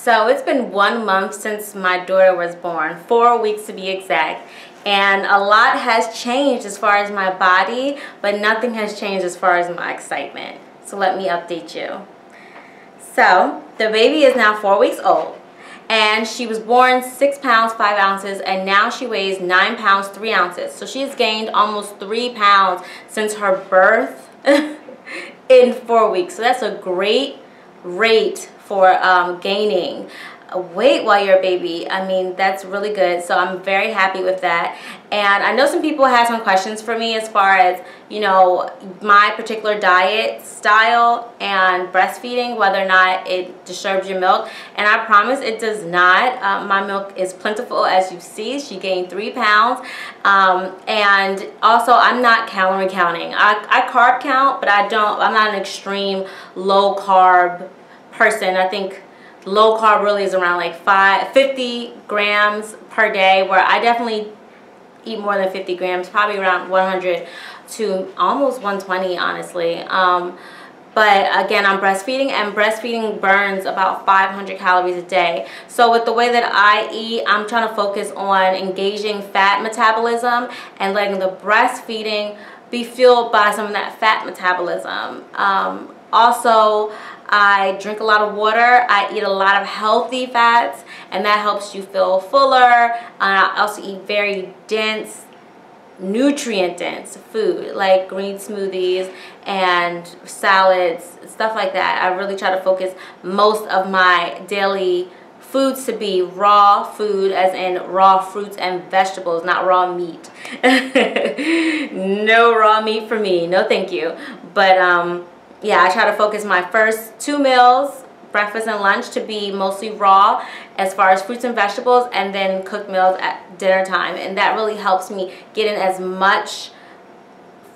So it's been 1 month since my daughter was born, 4 weeks to be exact. And a lot has changed as far as my body, but nothing has changed as far as my excitement. So let me update you. So the baby is now 4 weeks old, and she was born 6 pounds 5 ounces, and now she weighs 9 pounds 3 ounces. So she's gained almost 3 pounds since her birth in 4 weeks. So that's a great rate for gaining weight while you're a baby. I mean, that's really good. So I'm very happy with that. And I know some people had some questions for me as far as, you know, my particular diet style and breastfeeding, whether or not it disturbs your milk. And I promise it does not. My milk is plentiful, as you see. She gained 3 pounds. And also, I'm not calorie counting. I carb count, but I'm not an extreme low carb person. I think low carb really is around like 50 grams per day, where I definitely eat more than 50 grams, probably around 100 to almost 120, honestly. But again, I'm breastfeeding, and breastfeeding burns about 500 calories a day. So with the way that I eat, I'm trying to focus on engaging fat metabolism and letting the breastfeeding be fueled by some of that fat metabolism. Also, I drink a lot of water. I eat a lot of healthy fats, and that helps you feel fuller. I also eat very dense, nutrient-dense food, like green smoothies and salads, stuff like that. I really try to focus most of my daily foods to be raw food, as in raw fruits and vegetables, not raw meat. No raw meat for me, no thank you. But yeah, I try to focus my first 2 meals, breakfast and lunch, to be mostly raw as far as fruits and vegetables, and then cooked meals at dinner time. And that really helps me get in as much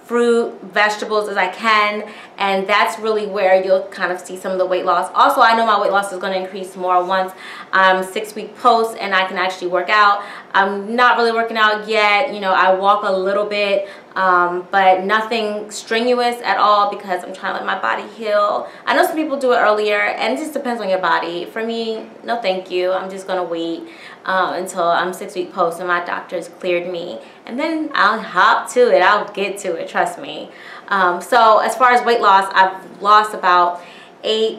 fruit, vegetables as I can, and that's really where you'll kind of see some of the weight loss. Also, I know my weight loss is going to increase more once I'm 6 week post and I can actually work out. I'm not really working out yet. You know, I walk a little bit, but nothing strenuous at all, because I'm trying to let my body heal. I know some people do it earlier, and it just depends on your body. For me, no thank you. I'm just going to wait until I'm 6 week post and my doctor's cleared me, and then I'll hop to it. I'll get to it, trust me. So as far as weight loss, I've lost about 8,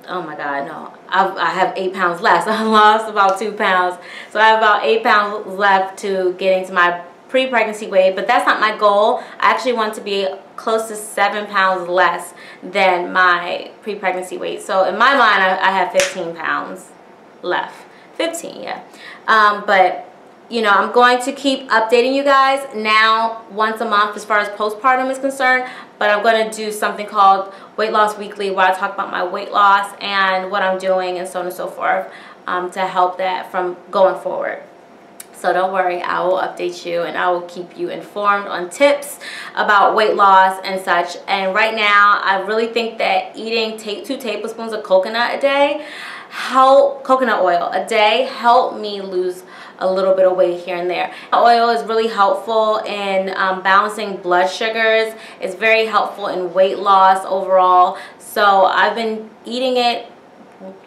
oh my God, no, I have 8 pounds less. I lost about 2 pounds. So I have about 8 pounds left to getting to my pre-pregnancy weight, but that's not my goal. I actually want to be close to 7 pounds less than my pre-pregnancy weight. So in my mind, I have 15 pounds left. 15, yeah. But you know, I'm going to keep updating you guys now once a month as far as postpartum is concerned, but I'm going to do something called Weight Loss Weekly, where I talk about my weight loss and what I'm doing and so on and so forth, to help that from going forward. So don't worry, I will update you and I will keep you informed on tips about weight loss and such. And right now, I really think that eating 2 tablespoons of coconut oil a day help me lose a little bit of weight here and there. Oil is really helpful in balancing blood sugars. It's very helpful in weight loss overall. So I've been eating it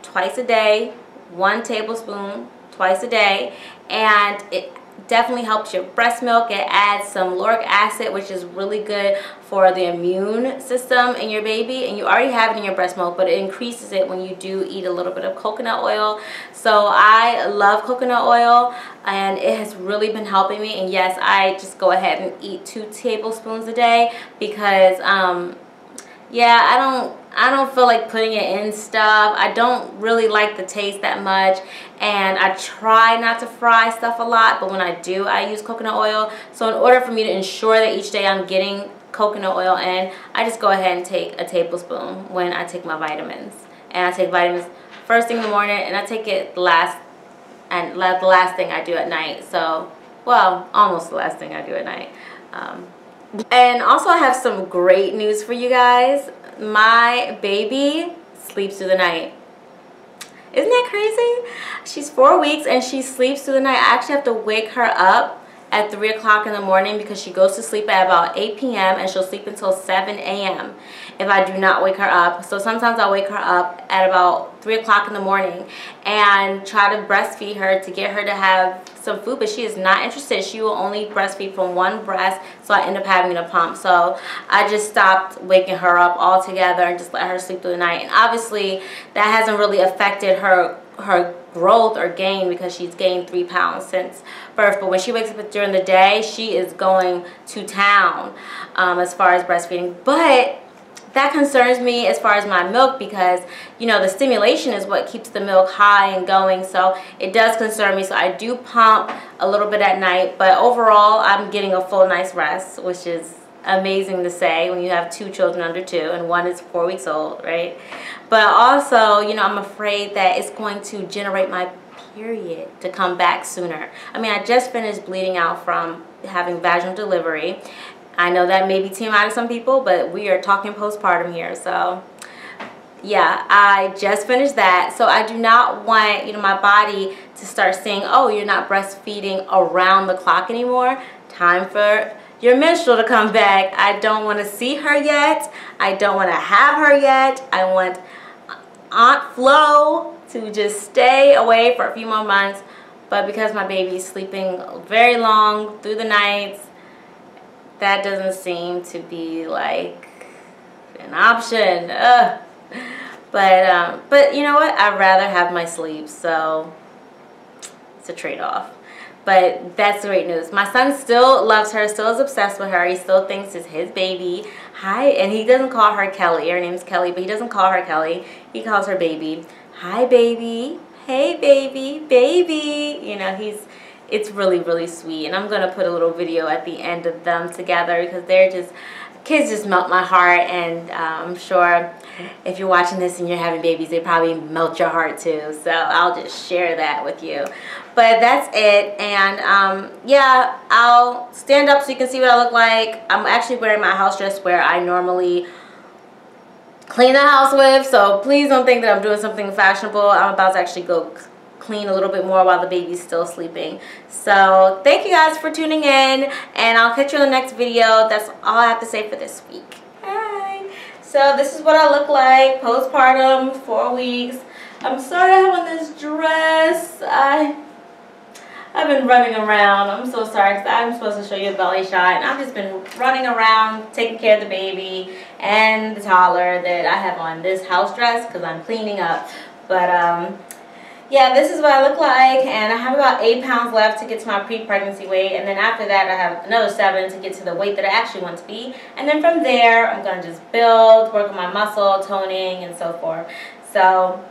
twice a day, 1 tablespoon twice a day, and it definitely helps your breast milk. It adds some lauric acid, which is really good for the immune system in your baby, and you already have it in your breast milk, but it increases it when you do eat a little bit of coconut oil. So I love coconut oil, and it has really been helping me. And yes, I just go ahead and eat 2 tablespoons a day, because yeah, I don't feel like putting it in stuff. I don't really like the taste that much, and I try not to fry stuff a lot, but when I do, I use coconut oil. So in order for me to ensure that each day I'm getting coconut oil in, I just go ahead and take a tablespoon when I take my vitamins. And I take vitamins first thing in the morning, and I take it the last thing I do at night. So, well, almost the last thing I do at night. And also, I have some great news for you guys. My baby sleeps through the night. Isn't that crazy? She's 4 weeks and she sleeps through the night. I actually have to wake her up at 3 o'clock in the morning because she goes to sleep at about 8 p.m. and she'll sleep until 7 a.m. if I do not wake her up. So sometimes I wake her up at about 3 o'clock in the morning and try to breastfeed her to get her to have some food, but she is not interested. She will only breastfeed from one breast, so I end up having to pump. So I just stopped waking her up altogether and just let her sleep through the night. And obviously that hasn't really affected her growth or gain because she's gained 3 pounds since birth. But when she wakes up during the day, she is going to town as far as breastfeeding. But that concerns me as far as my milk because, you know, the stimulation is what keeps the milk high and going. So it does concern me. So I do pump a little bit at night. But overall, I'm getting a full night's rest, which is amazing to say when you have 2 children under 2 and one is 4 weeks old, right? But also, you know, I'm afraid that it's going to generate my period to come back sooner. I mean, I just finished bleeding out from having vaginal delivery. I know that may be TMI to some people, but we are talking postpartum here. So yeah, I just finished that. So I do not want, you know, my body to start saying, oh, you're not breastfeeding around the clock anymore. Time for your menstrual to come back. I don't want to see her yet. I don't want to have her yet. I want Aunt Flo to just stay away for a few more months. But because my baby's sleeping very long through the nights, that doesn't seem to be like an option. But you know what? I'd rather have my sleep, so it's a trade-off. But that's great news. My son still loves her, still is obsessed with her. He still thinks it's his baby. Hi, and he doesn't call her Kelly. Her name's Kelly, but he doesn't call her Kelly. He calls her baby. Hi, baby. Hey, baby, baby. You know, it's really, really sweet. And I'm going to put a little video at the end of them together because kids just melt my heart. And I'm sure if you're watching this and you're having babies, they probably melt your heart too. So I'll just share that with you. But that's it. And yeah, I'll stand up so you can see what I look like. I'm actually wearing my house dress where I normally clean the house with. So please don't think that I'm doing something fashionable. I'm about to actually go clean a little bit more while the baby's still sleeping. So thank you guys for tuning in, and I'll catch you in the next video. That's all I have to say for this week. Hi. So this is what I look like postpartum, 4 weeks. I'm sorry I have on this dress. I've been running around. I'm so sorry because I'm supposed to show you a belly shot, and I've just been running around taking care of the baby and the toddler that I have on this house dress because I'm cleaning up. But yeah, this is what I look like, and I have about 8 pounds left to get to my pre-pregnancy weight, and then after that I have another 7 to get to the weight that I actually want to be, and then from there I'm going to just build, work on my muscle, toning, and so forth. So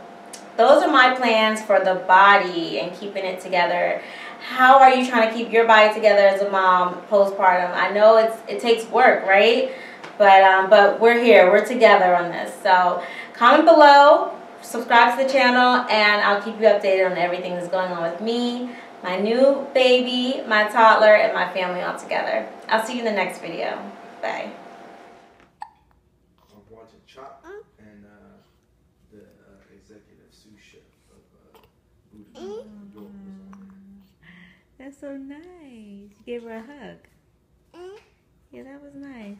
those are my plans for the body and keeping it together. How are you trying to keep your body together as a mom postpartum? I know it takes work, right? But we're here, we're together on this. So comment below. Subscribe to the channel, and I'll keep you updated on everything that's going on with me, my new baby, my toddler, and my family all together. I'll see you in the next video. Bye. I'm watching Chop and the executive sous chef of Booty. That's so nice. You gave her a hug. Yeah, that was nice.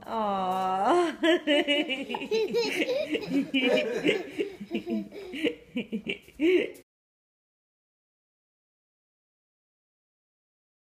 Aww.